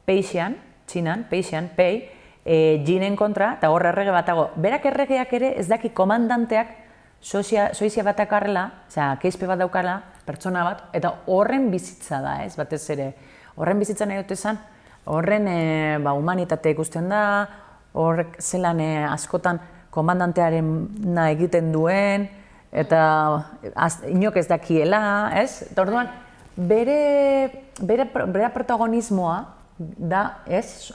Peixian, Txinan, Peixian, Pei, Jinen kontra, eta hor errege bat dago. Berak erregeak ere ez daki komandanteak soizia bat dakarrela, keizpe bat daukala, pertsona bat, eta horren bizitza da, ez, batez ere. Horren bizitza nahi dut esan, horren humanitatea ikusten da, horrek zelan askotan komandantearen egiten duen, eta inok ez dakiela, ez? Eta orduan, bere protagonismoa da, ez,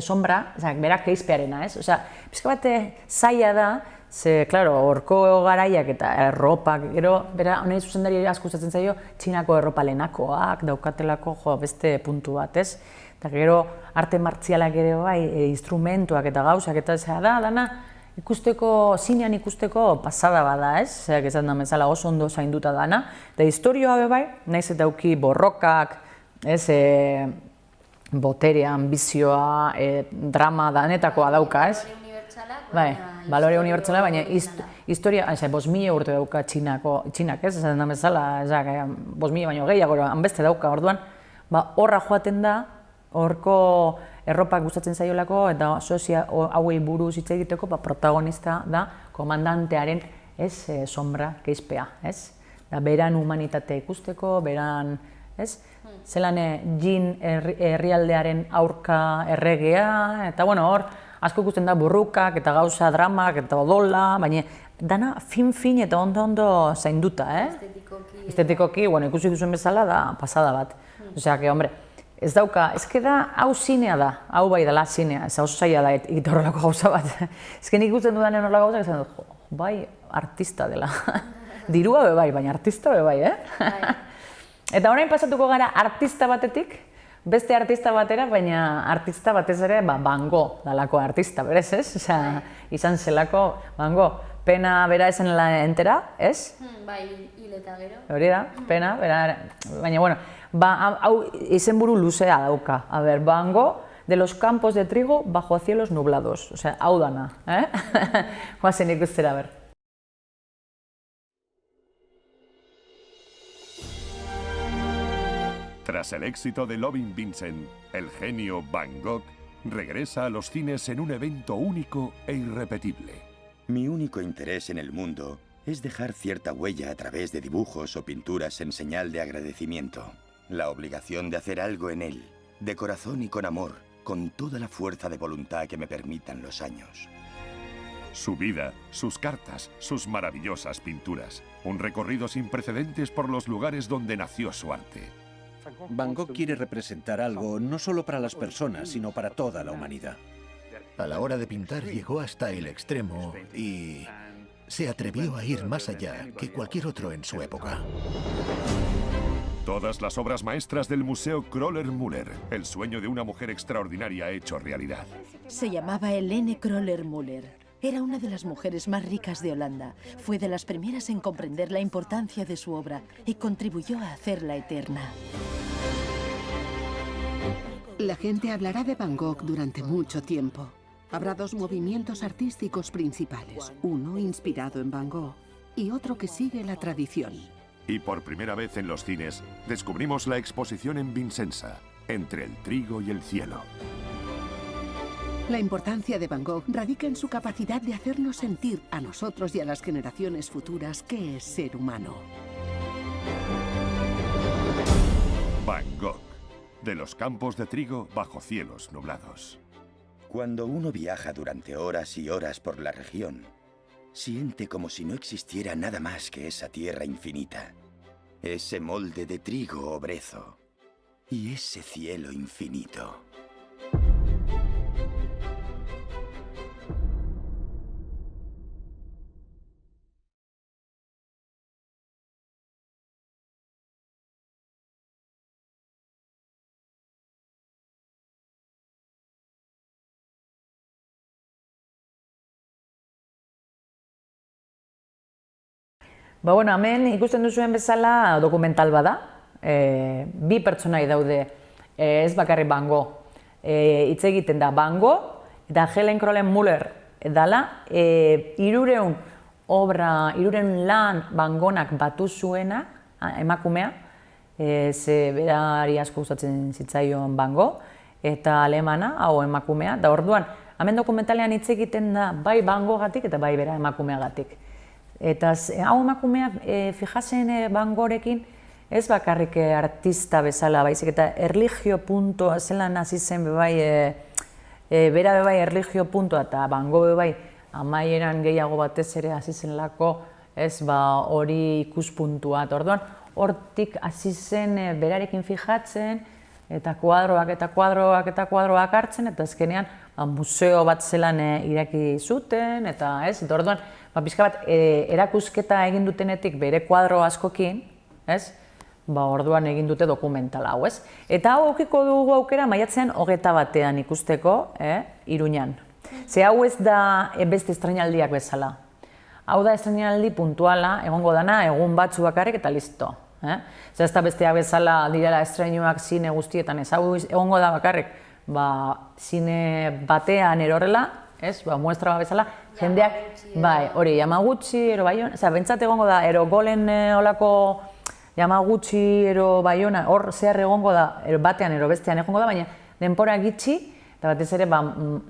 sombra, berak keizpearena, ez? Osea, pizka bat zaila da, ze, klaro, horko garaiak eta erropak, gero, bera, honei zuzendari asko gustatzen zaio, Txinako erropa lehenakoak, daukatelako, beste puntu bat, ez? Eta gero, arte martzialak ere bai, instrumentuak eta gauzak, eta dana, ikusteko, zinean ikusteko pasada bada, ez? Zerak esan da bezala oso ondo zainduta dana. Eta historioa bebai, nahiz eta auki borrokak, ez, boterea, ambizioa, drama danetakoa dauka, ez? Bai, balore unibertsala, baina historia, 5.000 urte dauka Txinak, ez? Esan da bezala, 5.000 baino gehiago, hanbeste dauka, orduan, horra joaten da, horko erropak gustatzen zaiolako eta sozia hauei buruz hitz egiteko protagonista da komandantearen sombra, keizpea, ez? Da beran humanitatea ikusteko, beran, ez? Zelan Jin herrialdearen aurka erregea, eta bueno, hor asko ikusten da burrukak eta gauza dramak eta odola, baina dana fin eta ondo zainduta, Estetikoki, bueno, ikusi duzuen bezala da pasada bat. Osea, que, hombre, ez dauka, ezke da, hau zinea da, hau bai dela zinea, ez oso zaila da egite horrelako gauza bat. Ezke nik ikusten dudanen horrelako gauza, esan dut, bai, artista dela. Dirua be bai, baina artista be bai, Eta orain pasatuko gara artista batetik, beste artista batera, baina artista batez ere Van Gogh dalako artista, berez, ez? Osea, izan zelako Van Gogh. Pena bera esenela entera, ez? Bai, hil eta gero. Hori da, pena, bera, baina, bueno, hau izenburu luzea dauka. A ber, Van Gogh, de los campos de trigo bajo cielos nublados. Osea, hau dana, Guazen ikustera, a ber. Tras el éxito de Loving Vincent, el genio Van Gogh regresa a los cines en un evento único e irrepetible. Mi único interés en el mundo es dejar cierta huella a través de dibujos o pinturas en señal de agradecimiento. La obligación de hacer algo en él, de corazón y con amor, con toda la fuerza de voluntad que me permitan los años. Su vida, sus cartas, sus maravillosas pinturas. Un recorrido sin precedentes por los lugares donde nació su arte. Van Gogh quiere representar algo no solo para las personas, sino para toda la humanidad. A la hora de pintar llegó hasta el extremo y se atrevió a ir más allá que cualquier otro en su época. Todas las obras maestras del Museo Kröller-Müller, el sueño de una mujer extraordinaria hecho realidad. Se llamaba Helene Kröller-Müller. Era una de las mujeres más ricas de Holanda. Fue de las primeras en comprender la importancia de su obra y contribuyó a hacerla eterna. La gente hablará de Van Gogh durante mucho tiempo. Habrá dos movimientos artísticos principales. Uno inspirado en Van Gogh y otro que sigue la tradición. Y por primera vez en los cines, descubrimos la exposición en Vincenza, entre el trigo y el cielo. La importancia de Van Gogh radica en su capacidad de hacernos sentir a nosotros y a las generaciones futuras qué es ser humano. Van Gogh, de los campos de trigo bajo cielos nublados. Cuando uno viaja durante horas y horas por la región, siente como si no existiera nada más que esa tierra infinita, ese molde de trigo o brezo y ese cielo infinito. Bueno, hemen ikusten duzuen bezala dokumental bada. Bi pertsonai daude, ez bakarrik Van Gogh. Hitz egiten da Van Gogh eta Helene Kröller-Müller dala. 300 obra, 300 lan Van Goghak batu zuena, emakumea. Ze berari asko gustatzen zitzaion Van Gogh eta alemana, hau emakumea. Da orduan, hemen dokumentalean hitz egiten da bai Van Goghatik eta bai bera emakumeagatik. Eta hau emakumeak fijatzen Van Goghekin ez bakarrik artista bezala, baizik eta erlijio puntua zelan hasi zen bebai, bera bebai erlijio puntua eta Van Gogh bebai amaieran gehiago batez ere hasi zenlako ez hori ikuspuntua. Orduan, hortik hasi zen berarekin fijatzen eta kuadroak hartzen eta azkenean museo bat zelan iraki zuten eta ez, eta orduan pixka bat erakusketa egin dutenetik bere kuadro askokin, ez? Orduan egin dute dokumentala hau, ez? Eta hau aukiko dugu aukera maiatzean 21 ikusteko, Iruñan. Ze hau ez da beste estreinaldiak bezala. Hau da estreinaldi puntuala, egongo dana, egun batzu bakarrik eta listo. Ze ez da besteak bezala direla estreinuak zine guztietan, ez hau egongo da bakarrik, zine batean erorrela, muestra bezala, jendeak, hori, Yamaguchi, ero Baiona, bentsat egongo da, ero golen olako Yamaguchi, ero Baiona, hor zehar egongo da, batean, ero bestean egongo da, baina denpora gitxi, eta batez ere,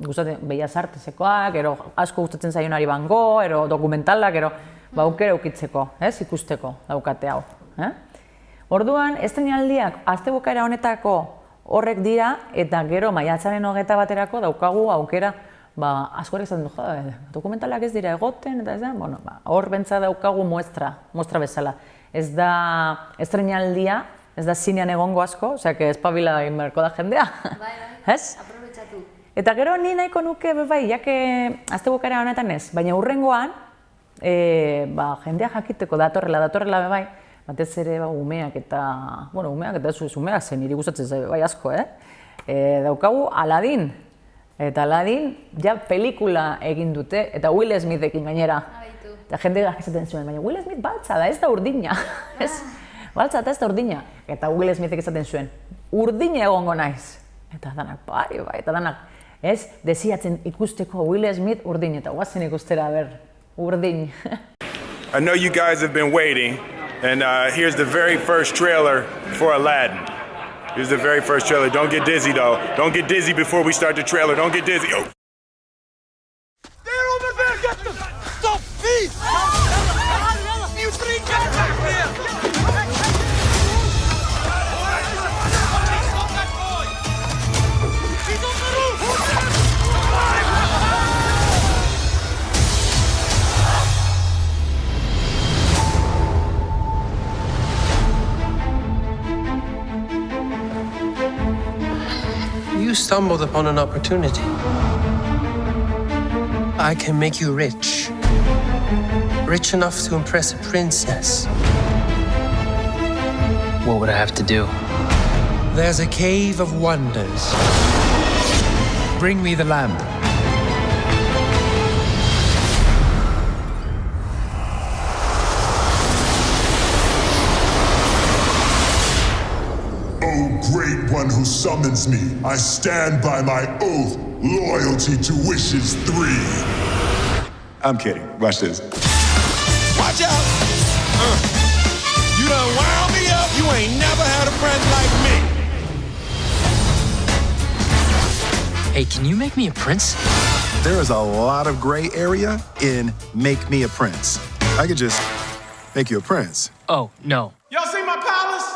gustatzen, Bellas Artesekoak, ero asko gustatzen zaionari Van Gogh, ero dokumentalak, ero aukera ukitzeko, ikusteko daukate hau. Orduan, estreinaldiak astebukaera honetako horrek dira, eta gero maiatzaren 21 daukagu aukera askorik zaten du, dokumentalak ez dira egoten, eta ez da, hor bentsa daukagu muestra bezala. Ez da estreinaldia, ez da zinean egongo asko, osea, ez pabila egin beharko da jendea. Ez? Aprobetxatu. Eta gero ni nahiko nuke, jake, azte bukara honetan ez, baina hurrengoan, jendea jakiteko datorrela bai, batez ere umeak eta, umeak zen, niri gustatzen zaibe bai asko, daukagu Aladdin. Eta Aladdin, ja pelikula egin dute, eta Will Smithekin gainera. Eta jende esaten zuen, baina Will Smith baltza da, ez da urdina. Baltza da ez da urdina. Eta Will Smithek esaten zuen, urdina egongo naiz. Eta danak, bai, eta danak, ez, desiatzen ikusteko Will Smith urdin, eta guazen ikustera, urdin. I know you guys have been waiting, and here's the very first trailer for Aladdin. Here's the very first trailer. Don't get dizzy, though. Don't get dizzy before we start the trailer. Don't get dizzy. Oh. They're over there! Get them! Stop! Please! You three get back here! He's on the roof! You stumbled upon an opportunity. I can make you rich. Rich enough to impress a princess. What would I have to do? There's a cave of wonders. Bring me the lamp. Great one who summons me, I stand by my oath, loyalty to wishes 3. I'm kidding. Watch this. Watch out! You done wound me up. You ain't never had a friend like me. Hey, can you make me a prince? There is a lot of gray area in make me a prince. I could just make you a prince. Oh, no. Y'all see my palace?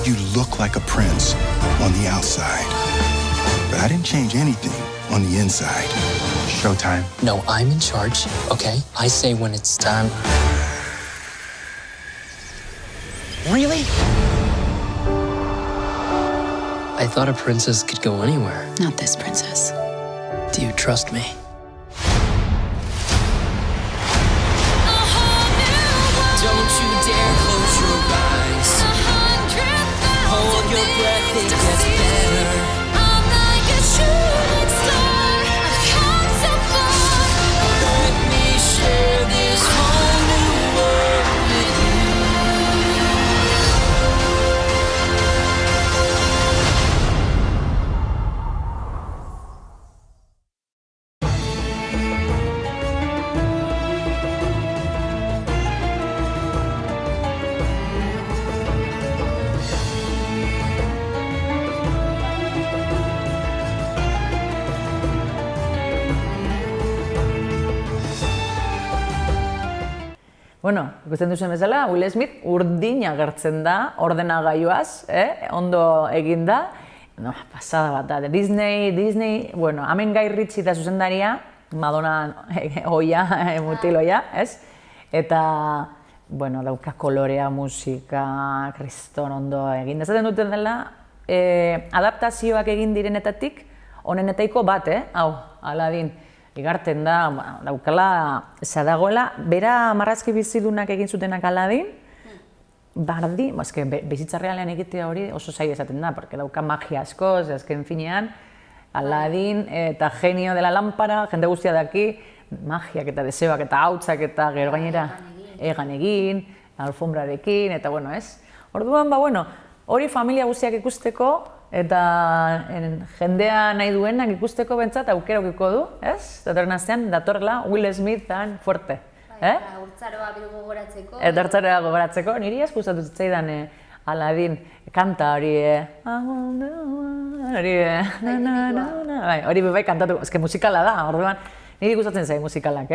You look like a prince on the outside, but I didn't change anything on the inside. Showtime. No, I'm in charge, okay? I say when it's time. Really? I thought a princess could go anywhere. Not this princess. Do you trust me? Don't you dare close your eyes. Hold your breath, it gets better. I'm like a shooting star. I've come so far. Let me share this whole new world with you. Bueno, ikusten duzuen bezala, Will Smith urdin agertzen da, ordenagailuaz, ondo egin da. No, pasada bat da, Disney, bueno, hemen Guy Ritchie da zuzendaria, Madonna oia, mutiloia, ez? Eta, bueno, dauka kolorea, musika, kriston ondo egin. Ezaten duten dela, adaptazioak egin direnetatik, honenetaiko bat, hau, Aladdin. Igarten da, daukala, dagoela, bera marrazki bizidunak egin zutenak Aladdin, bardi, bizitza realean egitea hori oso zaila esaten da, porque dauka magia asko, azken finean, Aladdin eta genio de la lámpara, jende guztia daki, magiak eta deseoak eta hautzak eta gero gainera egan egin, alfombrarekin, eta bueno, ez? Orduan, bueno, hori familia guztiak ikusteko, eta jendea nahi duenak ikusteko bentsat aukera aukiko du, ez? Datorren astean, datorrela Will Smith dan fuerte. Urtzaroa gogoratzeko. Eta urtzaroa gogoratzeko, niri eskuzatu zitzaidan Aladdin kanta hori, hori bai kantatu, eske musikala da, orduan, niri gustatzen zait musikalak,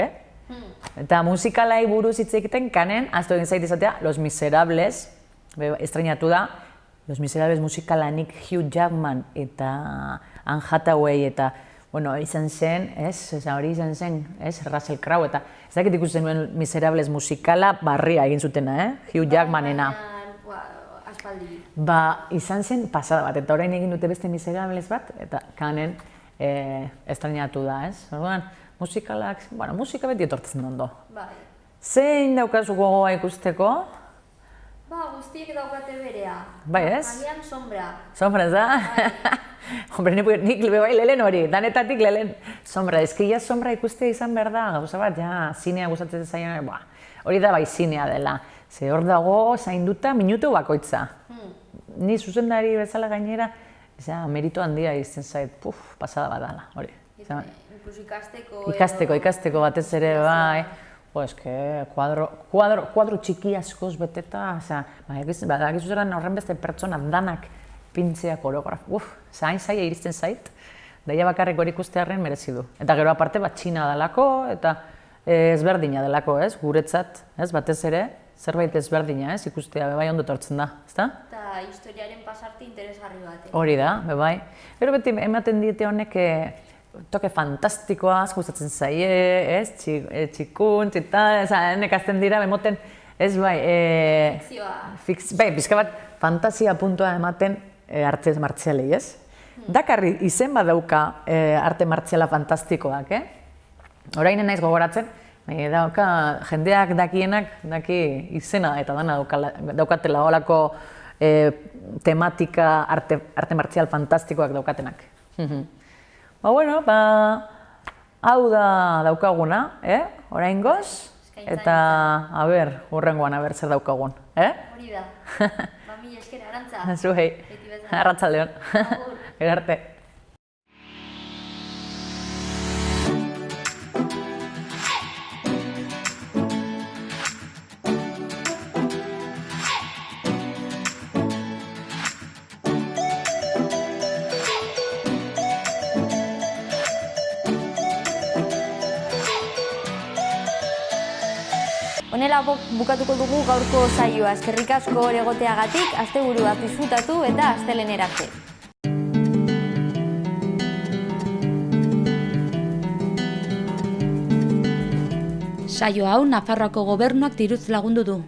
Eta musikalai buruz hitz egiten kanen, aztu egin zait izatea, Los Miserables, estreinatu da, Los Miserables musikalanik Hugh Jackman eta Anne Hathaway eta bueno, izan zen, hori izan zen, Russell Crowe, eta ez dakit ikusten nuen Miserables musikala barria egin zutena, Hugh Jackmanena. Aspaldi. Ba, izan zen pasada bat, eta orain egin dute beste Miserables bat, eta kanen estrenatu da, ez? Orduan, musikalak, bueno, musika beti etortzen ondo. Bai. Zein daukazu gogoa ikusteko? Ba, guztiek daukate berea. Bai, ez? Agian sombra. Sombra, ez da? Hombre, nik bai lehen hori, danetatik lehen sombra. Ez que ja sombra ikustea izan behar da, gauza bat, ja, zinea gustatzen zailan, hori da bai zinea dela. Ze hor dago, zainduta, minutu bakoitza. Ni zuzendari bezala gainera, merito handia izten zait, pasada bat dala, hori. Inkluso Ikasteko batez ere, bai. Kuadro txiki askoz beteta, badakizu zeran horren beste pertsona danak pintzea koreograf, hain zaila iristen zait, daia bakarrik hori ikustearen merezi du. Eta gero aparte bat txina delako eta ezberdina delako, ez, guretzat, ez, batez ere, zerbait ezberdina, ez, ikustea, bebai ondo tortzen da, ezta? Eta historiaren pasarte interesgarri bat. Hori da, bebai. Gero beti ematen diete honek toke fantastikoa, gustatzen zaie, ez, txikuntz eta, nekazten dira, bemoten, ez bai, bai, pixka bat, fantasia puntua ematen arte martzialei, ez? Dakarri izen bat dauka arte martziala fantastikoak, Orain naiz gogoratzen, dauka jendeak dakienak, daki izena eta dana daukatela holako tematika arte martzial fantastikoak daukatenak. Ba, bueno, hau da daukaguna, oraingoz, eta, hurrengoan, zer daukagun, Hori da, mila esker, Arantza. Zuhei, arratzaldeon, gero arte. Honela bukatuko dugu gaurko saioa. Eskerrik asko egoteagatik, asteburua disfrutatu eta astelehenera arte. Saio hau Nafarroako Gobernuak diruz lagundu du.